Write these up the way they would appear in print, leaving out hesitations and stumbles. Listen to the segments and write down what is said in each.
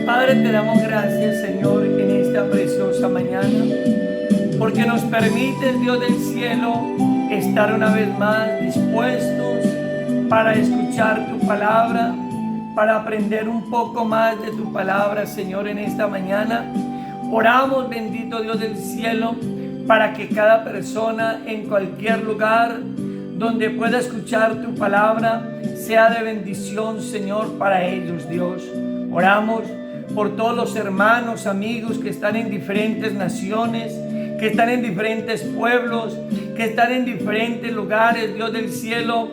Padre, te damos gracias, Señor, en esta preciosa mañana, porque nos permites, Dios del cielo, estar una vez más dispuestos para escuchar tu palabra, para aprender un poco más de tu palabra, Señor, en esta mañana. Oramos, bendito Dios del cielo, para que cada persona en cualquier lugar donde pueda escuchar tu palabra sea de bendición, Señor, para ellos, Dios. Oramos por todos los hermanos, amigos que están en diferentes naciones, que están en diferentes pueblos, que están en diferentes lugares, Dios del cielo,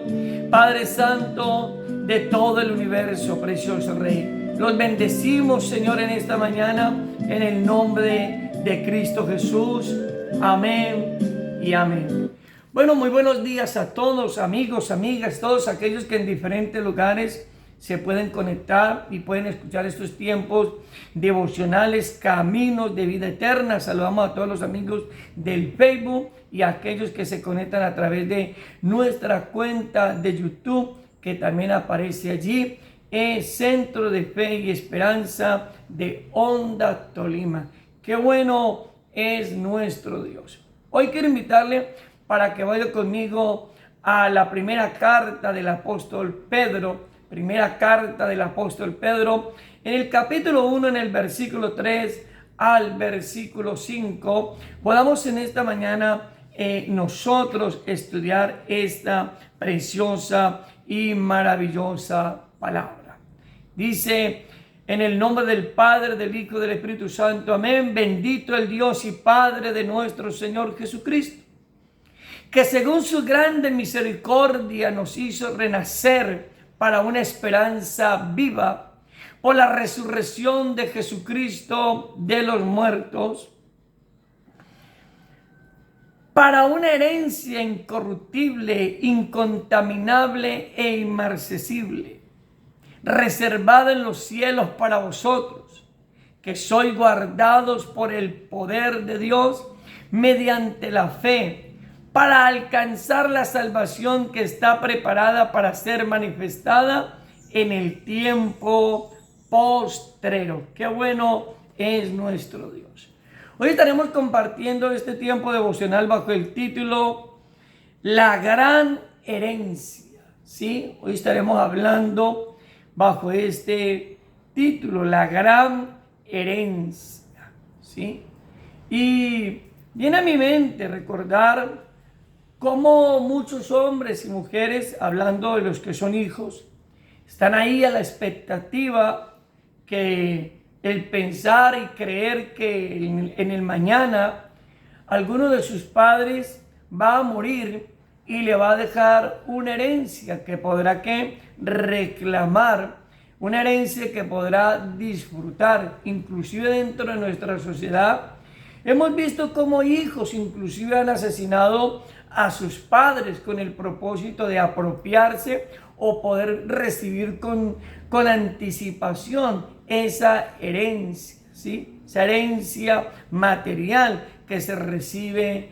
Padre Santo de todo el universo, precioso Rey. Los bendecimos, Señor, en esta mañana, en el nombre de Cristo Jesús. Amén y amén. Bueno, muy buenos días a todos, amigos, amigas, todos aquellos que en diferentes lugares se pueden conectar y pueden escuchar estos tiempos devocionales, caminos de vida eterna. Saludamos a todos los amigos del Facebook y a aquellos que se conectan a través de nuestra cuenta de YouTube, que también aparece allí, Centro de Fe y Esperanza de Honda, Tolima. Qué bueno es nuestro Dios. Hoy quiero invitarle para que vaya conmigo a la primera carta del apóstol Pedro. Primera carta del apóstol Pedro, en el capítulo 1, en el versículo 3 al versículo 5, podamos en esta mañana nosotros estudiar esta preciosa y maravillosa palabra. Dice: en el nombre del Padre, del Hijo y del Espíritu Santo, amén. Bendito el Dios y Padre de nuestro Señor Jesucristo, que según su grande misericordia nos hizo renacer para una esperanza viva por la resurrección de Jesucristo de los muertos, para una herencia incorruptible, incontaminable e inmarcesible, reservada en los cielos para vosotros, que sois guardados por el poder de Dios mediante la fe, para alcanzar la salvación que está preparada para ser manifestada en el tiempo postrero. Qué bueno es nuestro Dios. Hoy estaremos compartiendo este tiempo devocional bajo el título La Gran Herencia. ¿Sí? Hoy estaremos hablando bajo este título, La Gran Herencia. ¿Sí? Y viene a mi mente recordar cómo muchos hombres y mujeres, hablando de los que son hijos, están ahí a la expectativa que el pensar y creer que en el mañana alguno de sus padres va a morir y le va a dejar una herencia que podrá reclamar, una herencia que podrá disfrutar. Inclusive dentro de nuestra sociedad hemos visto cómo hijos inclusive han asesinado a sus padres con el propósito de apropiarse o poder recibir con anticipación esa herencia, ¿sí? Esa herencia material que se recibe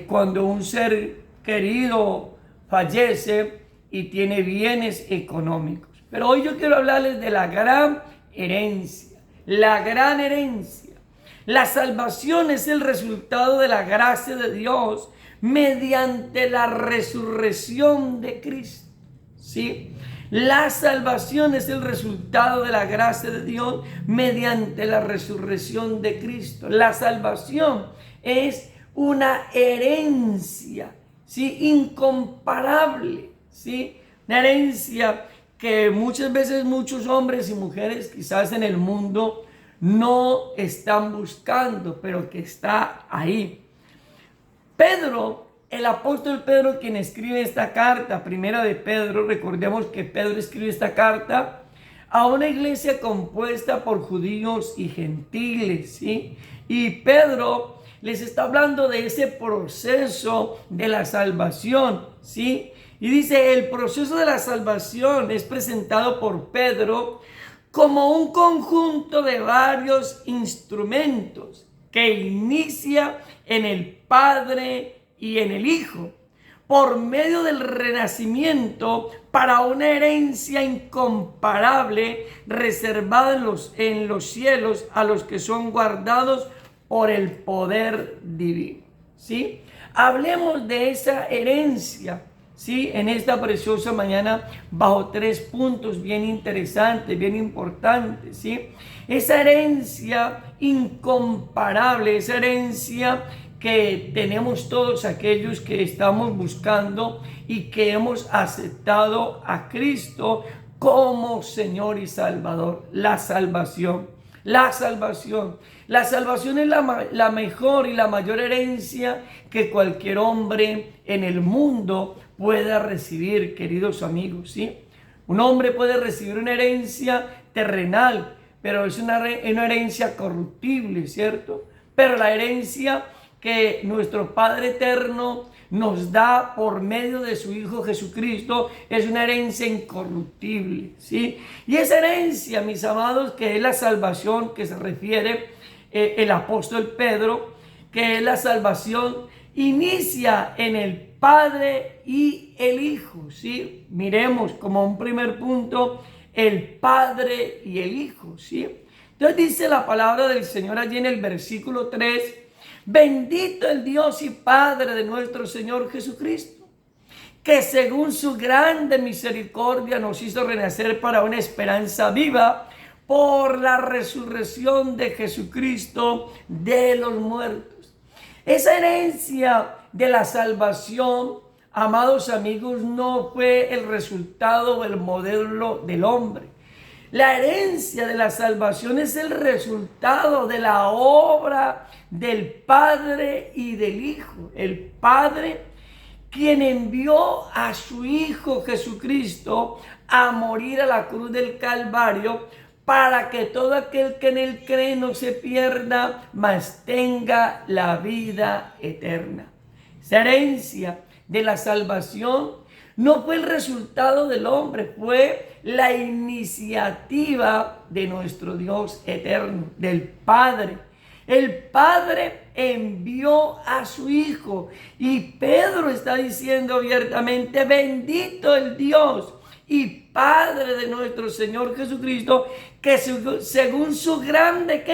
cuando un ser querido fallece y tiene bienes económicos. Pero hoy yo quiero hablarles de la gran herencia. La gran herencia. La salvación es el resultado de la gracia de Dios mediante la resurrección de Cristo. ¿Sí? La salvación es el resultado de la gracia de Dios mediante la resurrección de Cristo. La salvación es una herencia, ¿sí? Incomparable, ¿sí? Una herencia que muchas veces muchos hombres y mujeres quizás en el mundo no están buscando, pero que está ahí. Pedro, el apóstol Pedro, quien escribe esta carta, primera de Pedro, recordemos que Pedro escribe esta carta a una iglesia compuesta por judíos y gentiles, ¿sí? Y Pedro les está hablando de ese proceso de la salvación, ¿sí? Y dice, el proceso de la salvación es presentado por Pedro como un conjunto de varios instrumentos que inicia en el Padre y en el Hijo, por medio del renacimiento para una herencia incomparable reservada en los cielos a los que son guardados por el poder divino, ¿sí? Hablemos de esa herencia, ¿sí? En esta preciosa mañana bajo 3 puntos bien interesantes, bien importantes, ¿sí? Esa herencia incomparable, esa herencia que tenemos todos aquellos que estamos buscando y que hemos aceptado a Cristo como Señor y Salvador. La salvación. La salvación. La salvación es la mejor y la mayor herencia que cualquier hombre en el mundo pueda recibir, queridos amigos, ¿sí? Un hombre puede recibir una herencia terrenal, pero es una herencia corruptible, ¿cierto? Pero la herencia que nuestro Padre Eterno nos da por medio de su Hijo Jesucristo es una herencia incorruptible, ¿sí? Y esa herencia, mis amados, que es la salvación que se refiere el apóstol Pedro, que es la salvación, inicia en el Padre y el Hijo, ¿sí? Miremos como un primer punto el Padre y el Hijo, ¿sí? Entonces dice la palabra del Señor allí en el versículo 3, bendito el Dios y Padre de nuestro Señor Jesucristo, que según su grande misericordia nos hizo renacer para una esperanza viva por la resurrección de Jesucristo de los muertos. Esa herencia de la salvación, amados amigos, no fue el resultado o el modelo del hombre. La herencia de la salvación es el resultado de la obra del Padre y del Hijo. El Padre, quien envió a su Hijo Jesucristo a morir a la cruz del Calvario para que todo aquel que en él cree no se pierda, mas tenga la vida eterna. Esa herencia de la salvación no fue el resultado del hombre, fue la iniciativa de nuestro Dios eterno, del Padre. El Padre envió a su Hijo y Pedro está diciendo abiertamente, bendito el Dios y Padre de nuestro Señor Jesucristo, que según su grande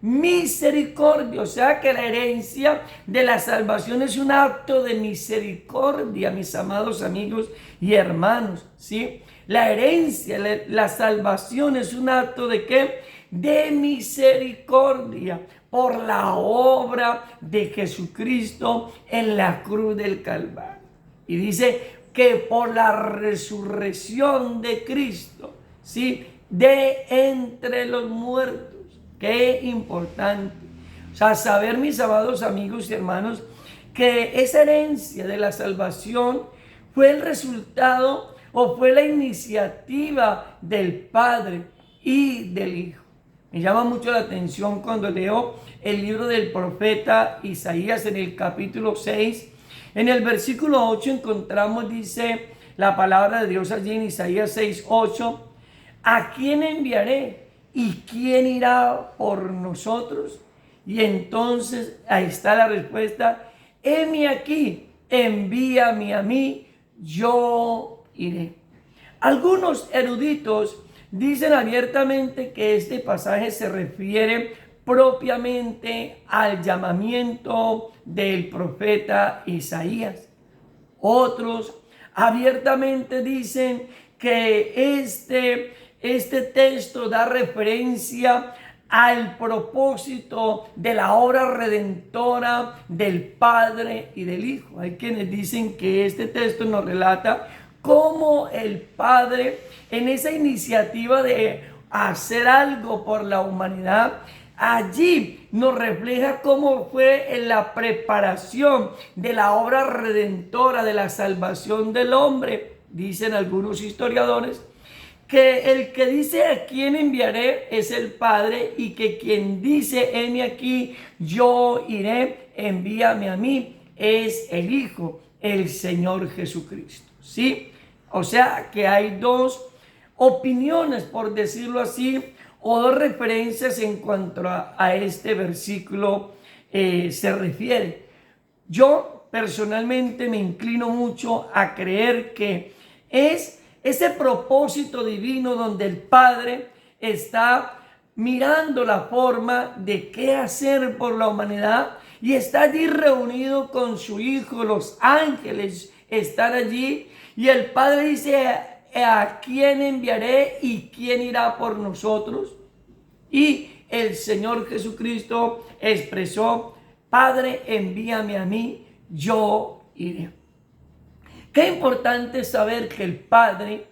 misericordia, o sea que la herencia de la salvación es un acto de misericordia, mis amados amigos y hermanos, ¿sí? La herencia, la salvación es un acto de de misericordia por la obra de Jesucristo en la cruz del Calvario. Y dice que por la resurrección de Cristo, ¿sí? De entre los muertos. Qué importante. O sea, saber, mis amados amigos y hermanos, que esa herencia de la salvación fue el resultado o fue la iniciativa del Padre y del Hijo. Me llama mucho la atención cuando leo el libro del profeta Isaías en el capítulo 6. En el versículo 8 encontramos, dice la palabra de Dios allí en Isaías 6:8, ¿a quién enviaré? ¿Y quién irá por nosotros? Y entonces ahí está la respuesta, heme aquí, envíame a mí, yo iré. Algunos eruditos dicen abiertamente que este pasaje se refiere propiamente al llamamiento del profeta Isaías. Otros abiertamente dicen que este texto da referencia al propósito de la obra redentora del Padre y del Hijo. Hay quienes dicen que este texto nos relata cómo el Padre, en esa iniciativa de hacer algo por la humanidad, allí nos refleja cómo fue en la preparación de la obra redentora de la salvación del hombre. Dicen algunos historiadores que el que dice a quién enviaré es el Padre, y que quien dice heme aquí, yo iré, envíame a mí, es el Hijo, el Señor Jesucristo. ¿Sí? O sea que hay dos opiniones, por decirlo así, o dos referencias en cuanto a este versículo se refiere. Yo personalmente me inclino mucho a creer que es ese propósito divino donde el Padre está mirando la forma de qué hacer por la humanidad y está allí reunido con su Hijo. Los ángeles están allí y el Padre dice: ¿a quién enviaré y quién irá por nosotros? Y el Señor Jesucristo expresó: Padre, envíame a mí, yo iré. Qué importante saber que el Padre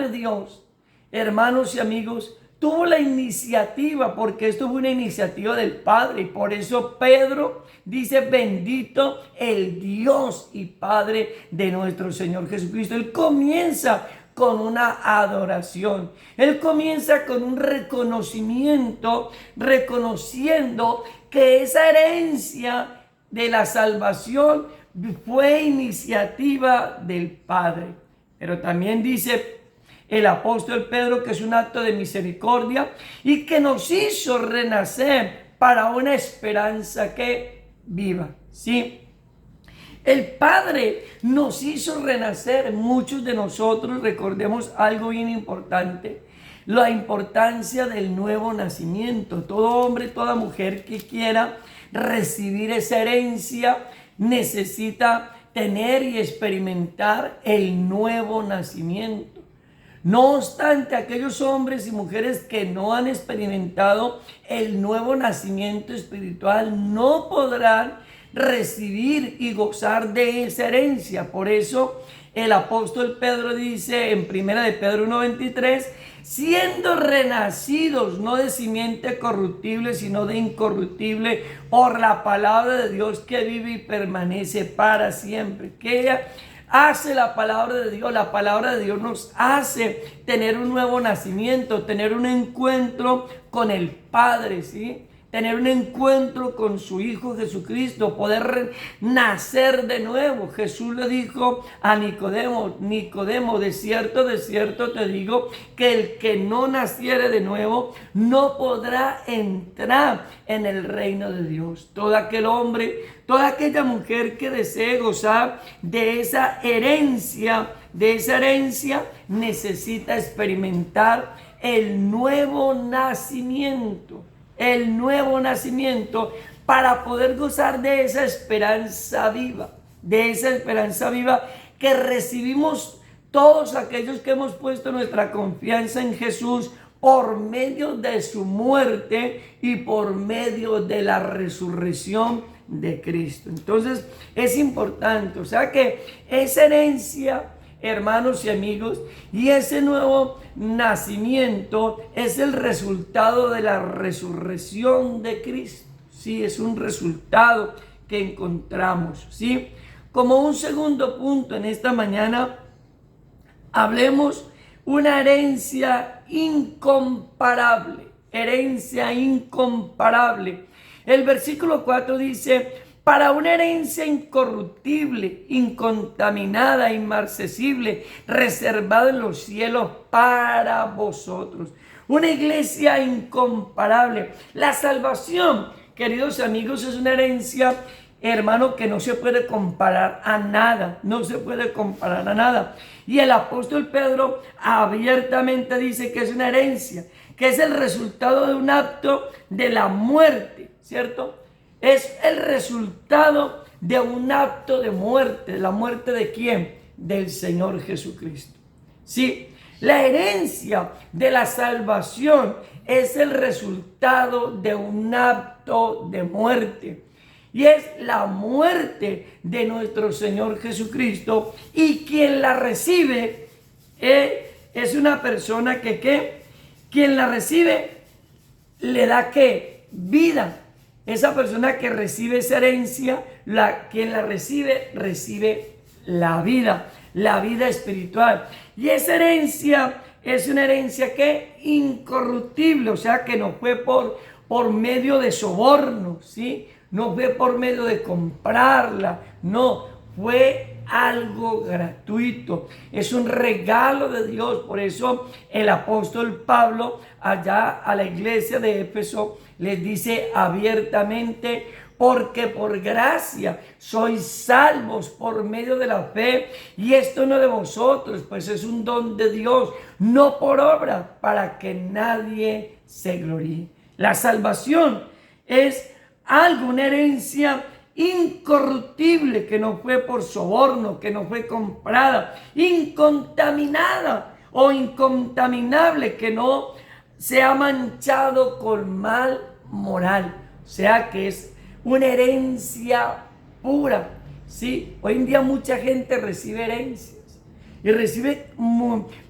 Dios, hermanos y amigos, tuvo la iniciativa, porque esto fue una iniciativa del Padre. Y por eso Pedro dice: bendito el Dios y Padre de nuestro Señor Jesucristo. Él comienza con una adoración. Él comienza con un reconocimiento, reconociendo que esa herencia de la salvación fue iniciativa del Padre. Pero también dice el apóstol Pedro que es un acto de misericordia y que nos hizo renacer para una esperanza que viva. ¿Sí? El Padre nos hizo renacer. Muchos de nosotros recordemos algo bien importante: la importancia del nuevo nacimiento. Todo hombre, toda mujer que quiera recibir esa herencia necesita tener y experimentar el nuevo nacimiento. No obstante, aquellos hombres y mujeres que no han experimentado el nuevo nacimiento espiritual no podrán recibir y gozar de esa herencia. Por eso el apóstol Pedro dice en 1 de Pedro 1:23: siendo renacidos no de simiente corruptible, sino de incorruptible, por la palabra de Dios que vive y permanece para siempre. ¿Qué hace la palabra de Dios? La palabra de Dios nos hace tener un nuevo nacimiento, tener un encuentro con el Padre, ¿sí? Tener un encuentro con su Hijo Jesucristo, poder nacer de nuevo. Jesús le dijo a Nicodemo: Nicodemo, de cierto te digo, que el que no naciere de nuevo no podrá entrar en el reino de Dios. Todo aquel hombre, toda aquella mujer que desee gozar de esa herencia, necesita experimentar el nuevo nacimiento. El nuevo nacimiento, para poder gozar de esa esperanza viva, que recibimos todos aquellos que hemos puesto nuestra confianza en Jesús por medio de su muerte y por medio de la resurrección de Cristo. Entonces es importante, o sea que esa herencia, hermanos y amigos, y ese nuevo nacimiento es el resultado de la resurrección de Cristo. Sí, es un resultado que encontramos. Sí, como un segundo punto en esta mañana, hablemos una herencia incomparable. Herencia incomparable. El versículo 4 dice: para una herencia incorruptible, incontaminada, inmarcesible, reservada en los cielos para vosotros. Una iglesia incomparable. La salvación, queridos amigos, es una herencia, hermano, que no se puede comparar a nada. No se puede comparar a nada. Y el apóstol Pedro abiertamente dice que es una herencia, que es el resultado de un acto de la muerte, ¿cierto? Es el resultado de un acto de muerte. ¿La muerte de quién? Del Señor Jesucristo. Sí, la herencia de la salvación es el resultado de un acto de muerte. y es la muerte de nuestro Señor Jesucristo. Y quien la recibe es una persona que quien la recibe le da ¿qué? Vida. Esa persona que recibe esa herencia, quien la recibe la vida espiritual. Y esa herencia es una herencia que incorruptible, o sea que no fue por medio de soborno, ¿sí? No fue por medio de comprarla, no, fue algo gratuito, es un regalo de Dios. Por eso el apóstol Pablo allá a la iglesia de Éfeso les dice abiertamente: porque por gracia sois salvos por medio de la fe, y esto no de vosotros, pues es un don de Dios, no por obra, para que nadie se gloríe. La salvación es algo, una herencia incorruptible, que no fue por soborno, que no fue comprada, incontaminada o incontaminable, que no se ha manchado con mal moral. O sea que es una herencia pura, ¿sí? Hoy en día mucha gente recibe herencias y recibe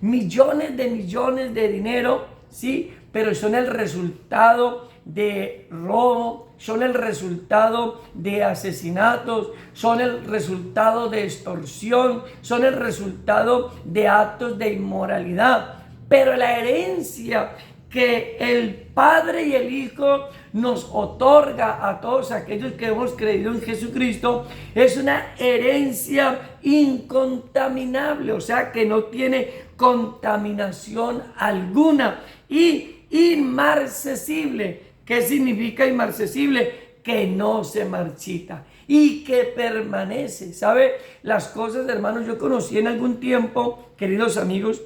millones de dinero, ¿sí? Pero son el resultado de robo, son el resultado de asesinatos, son el resultado de extorsión, son el resultado de actos de inmoralidad. Pero la herencia que el Padre y el Hijo nos otorga a todos aquellos que hemos creído en Jesucristo es una herencia incontaminable, o sea que no tiene contaminación alguna, y inmarcesible. ¿Qué significa inmarcesible? Que no se marchita y que permanece. ¿Sabe? Las cosas, hermanos, yo conocí en algún tiempo, queridos amigos,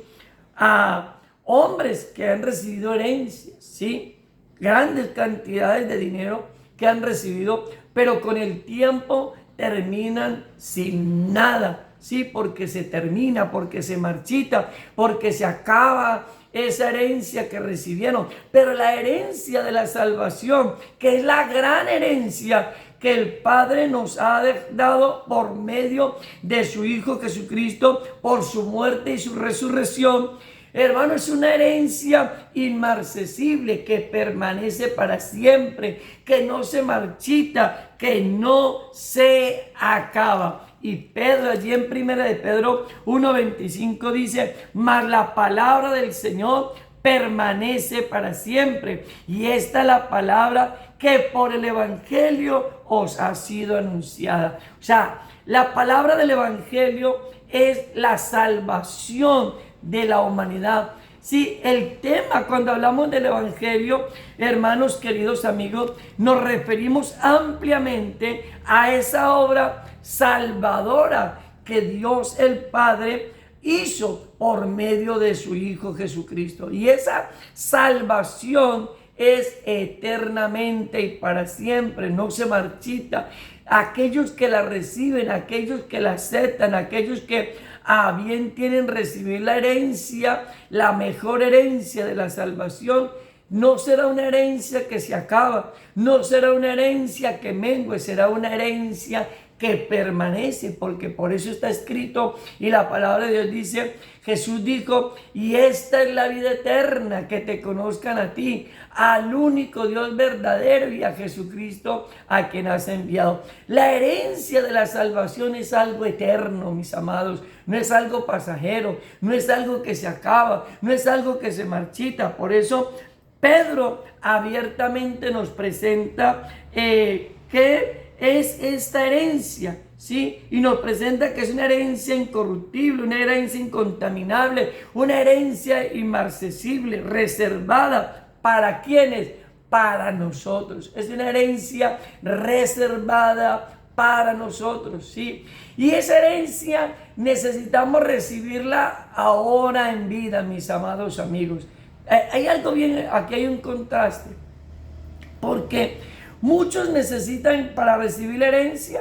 a hombres que han recibido herencias, ¿sí? Grandes cantidades de dinero que han recibido, pero con el tiempo terminan sin nada, ¿sí? Porque se termina, porque se marchita, porque se acaba esa herencia que recibieron. Pero la herencia de la salvación, que es la gran herencia que el Padre nos ha dado por medio de su Hijo Jesucristo, por su muerte y su resurrección, hermano, es una herencia inmarcesible que permanece para siempre, que no se marchita, que no se acaba. Y Pedro, allí en 1 de Pedro 1:25 dice: mas la palabra del Señor permanece para siempre. Y esta es la palabra que por el Evangelio os ha sido anunciada. O sea, la palabra del Evangelio es la salvación de la humanidad. Sí, el tema cuando hablamos del Evangelio, hermanos, queridos amigos, nos referimos ampliamente a esa obra salvadora que Dios el Padre hizo por medio de su Hijo Jesucristo. Y esa salvación es eternamente y para siempre, no se marchita. Aquellos que la reciben, aquellos que la aceptan, aquellos que a bien tienen recibir la herencia, la mejor herencia de la salvación, no será una herencia que se acaba, no será una herencia que mengue, será una herencia que permanece, porque por eso está escrito y la palabra de Dios dice, Jesús dijo: y esta es la vida eterna, que te conozcan a ti, al único Dios verdadero, y a Jesucristo a quien has enviado. La herencia de la salvación es algo eterno, mis amados, no es algo pasajero, no es algo que se acaba, no es algo que se marchita. Por eso Pedro abiertamente nos presenta que es esta herencia, ¿sí? Y nos presenta que es una herencia incorruptible, una herencia incontaminable, una herencia inmarcesible, reservada. ¿Para quiénes? Para nosotros. Es una herencia reservada para nosotros, ¿sí? Y esa herencia necesitamos recibirla ahora en vida, mis amados amigos. Hay algo bien, aquí hay un contraste, porque muchos necesitan para recibir la herencia,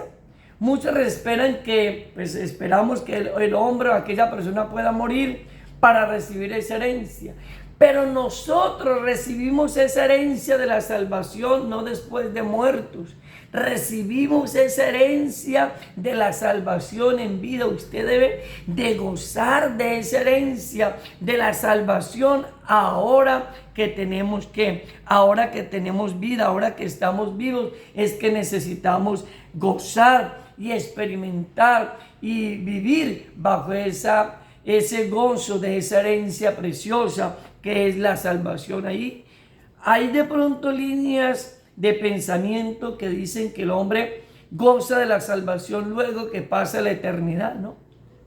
muchos esperan que, esperamos que el hombre o aquella persona pueda morir para recibir esa herencia. Pero nosotros recibimos esa herencia de la salvación no después de muertos, recibimos esa herencia de la salvación en vida. Usted debe de gozar de esa herencia de la salvación ahora que tenemos vida, ahora que estamos vivos. Es que necesitamos gozar y experimentar y vivir bajo ese gozo de esa herencia preciosa que es la salvación. Ahí hay de pronto líneas de pensamiento que dicen que el hombre goza de la salvación luego que pasa la eternidad.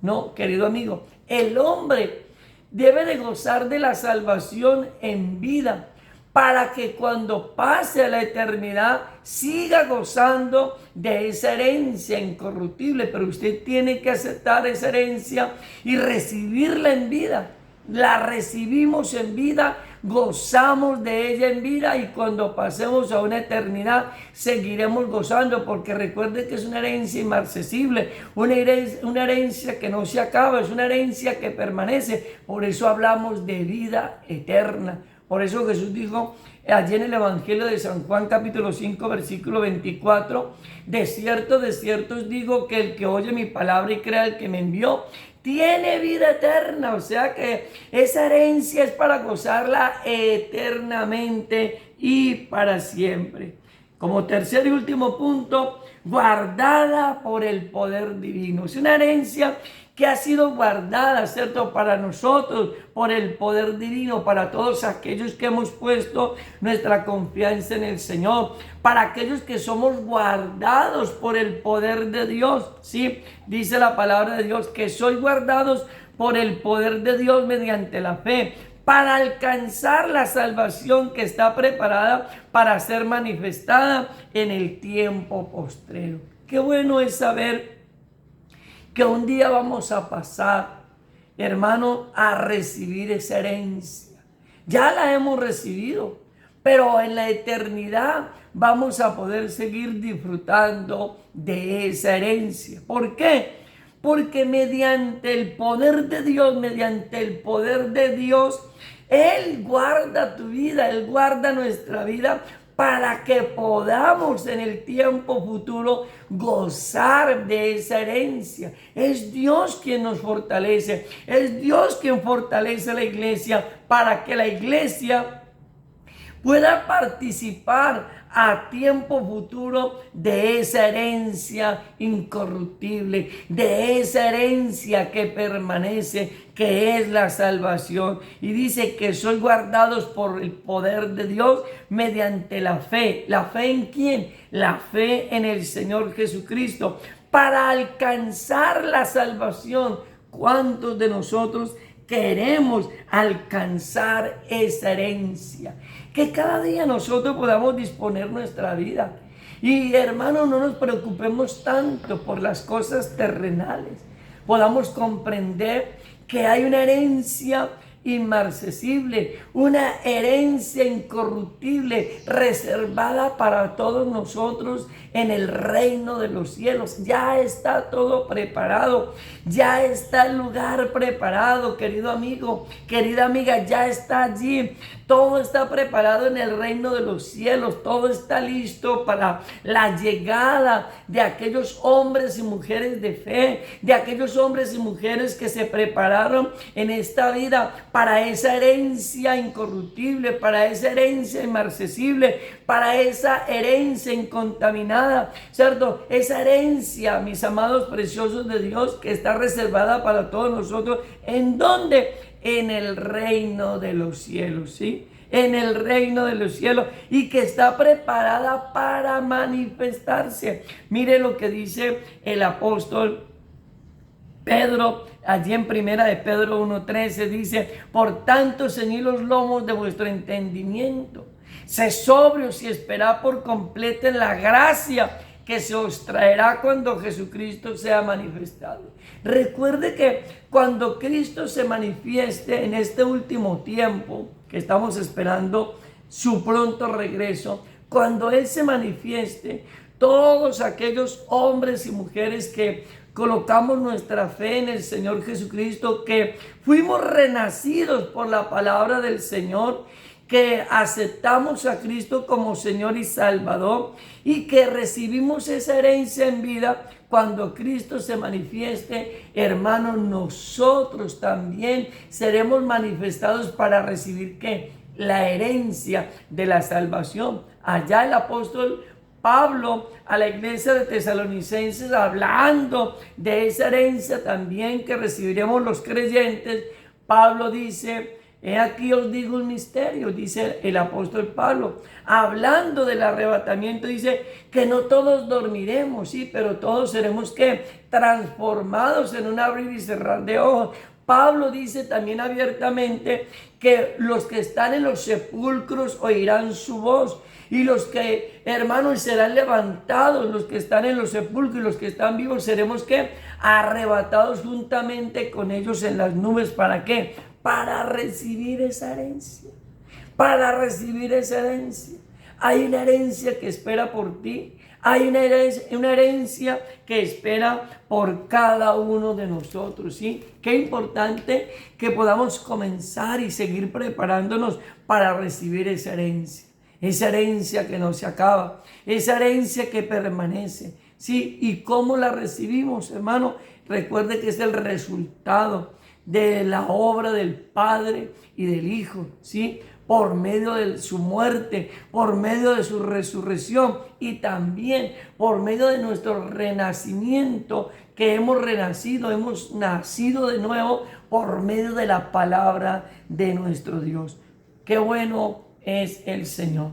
No, querido amigo, el hombre debe de gozar de la salvación en vida, para que cuando pase a la eternidad siga gozando de esa herencia incorruptible. Pero usted tiene que aceptar esa herencia y recibirla en vida. La recibimos en vida, gozamos de ella en vida, y cuando pasemos a una eternidad seguiremos gozando, porque recuerde que es una herencia inmarcesible, una herencia que no se acaba, es una herencia que permanece. Por eso hablamos de vida eterna. Por eso Jesús dijo allí en el Evangelio de San Juan capítulo 5 versículo 24, de cierto os digo que el que oye mi palabra y crea al que me envió, tiene vida eterna. O sea que esa herencia es para gozarla eternamente y para siempre. Como tercer y último punto, guardada por el poder divino. Es una herencia que ha sido guardada, ¿cierto?, para nosotros por el poder divino, para todos aquellos que hemos puesto nuestra confianza en el Señor, para aquellos que somos guardados por el poder de Dios. Sí, dice la palabra de Dios que sois guardados por el poder de Dios mediante la fe, para alcanzar la salvación que está preparada para ser manifestada en el tiempo postrero. Qué bueno es saber que un día vamos a pasar, hermano, a recibir esa herencia. Ya la hemos recibido, pero en la eternidad vamos a poder seguir disfrutando de esa herencia. ¿Por qué? Porque mediante el poder de Dios, Él guarda tu vida, Él guarda nuestra vida, para que podamos en el tiempo futuro gozar de esa herencia. Es Dios quien nos fortalece, es Dios quien fortalece a la iglesia, para que la iglesia pueda participar a tiempo futuro de esa herencia incorruptible, de esa herencia que permanece, que es la salvación. Y dice que sois guardados por el poder de Dios mediante la fe. ¿La fe en quién? La fe en el Señor Jesucristo, para alcanzar la salvación. ¿Cuántos de nosotros queremos alcanzar esa herencia? Que cada día nosotros podamos disponer nuestra vida. Y hermano, no nos preocupemos tanto por las cosas terrenales. Podamos comprender que hay una herencia inmarcesible, una herencia incorruptible reservada para todos nosotros en el reino de los cielos. Ya está todo preparado, ya está el lugar preparado, querido amigo, querida amiga, ya está allí. Todo está preparado en el reino de los cielos, todo está listo para la llegada de aquellos hombres y mujeres de fe, de aquellos hombres y mujeres que se prepararon en esta vida para esa herencia incorruptible, para esa herencia inmarcesible, para esa herencia incontaminada, ¿cierto? Esa herencia, mis amados preciosos de Dios, que está reservada para todos nosotros. ¿En dónde? En el reino de los cielos, ¿sí? En el reino de los cielos, y que está preparada para manifestarse. Mire lo que dice el apóstol Pedro, allí en primera de Pedro 1:13, dice: por tanto, ceñid los lomos de vuestro entendimiento, sed sobrios y esperad por completo en la gracia que se os traerá cuando Jesucristo sea manifestado. Recuerde que cuando Cristo se manifieste en este último tiempo, que estamos esperando su pronto regreso, cuando Él se manifieste, todos aquellos hombres y mujeres que colocamos nuestra fe en el Señor Jesucristo, que fuimos renacidos por la palabra del Señor, que aceptamos a Cristo como Señor y Salvador y que recibimos esa herencia en vida. Cuando Cristo se manifieste, hermanos, nosotros también seremos manifestados para recibir ¿qué? La herencia de la salvación. Allá el apóstol Pablo a la iglesia de Tesalonicenses, hablando de esa herencia también que recibiremos los creyentes, Pablo dice: he aquí os digo un misterio, dice el apóstol Pablo, hablando del arrebatamiento, dice que no todos dormiremos, sí, pero todos seremos ¿qué? Transformados en un abrir y cerrar de ojos. Pablo dice también abiertamente que los que están en los sepulcros oirán su voz. Y los que, hermanos, serán levantados, los que están en los sepulcros y los que están vivos, seremos ¿qué? Arrebatados juntamente con ellos en las nubes. ¿Para qué? Para recibir esa herencia. Para recibir esa herencia. Hay una herencia que espera por ti. Hay una herencia que espera por cada uno de nosotros, ¿sí? Qué importante que podamos comenzar y seguir preparándonos para recibir esa herencia. Esa herencia que no se acaba, esa herencia que permanece, ¿sí? ¿Y cómo la recibimos, hermano? Recuerde que es el resultado de la obra del Padre y del Hijo, ¿sí? Por medio de su muerte, por medio de su resurrección y también por medio de nuestro renacimiento, que hemos renacido, hemos nacido de nuevo por medio de la palabra de nuestro Dios. Qué bueno es el Señor.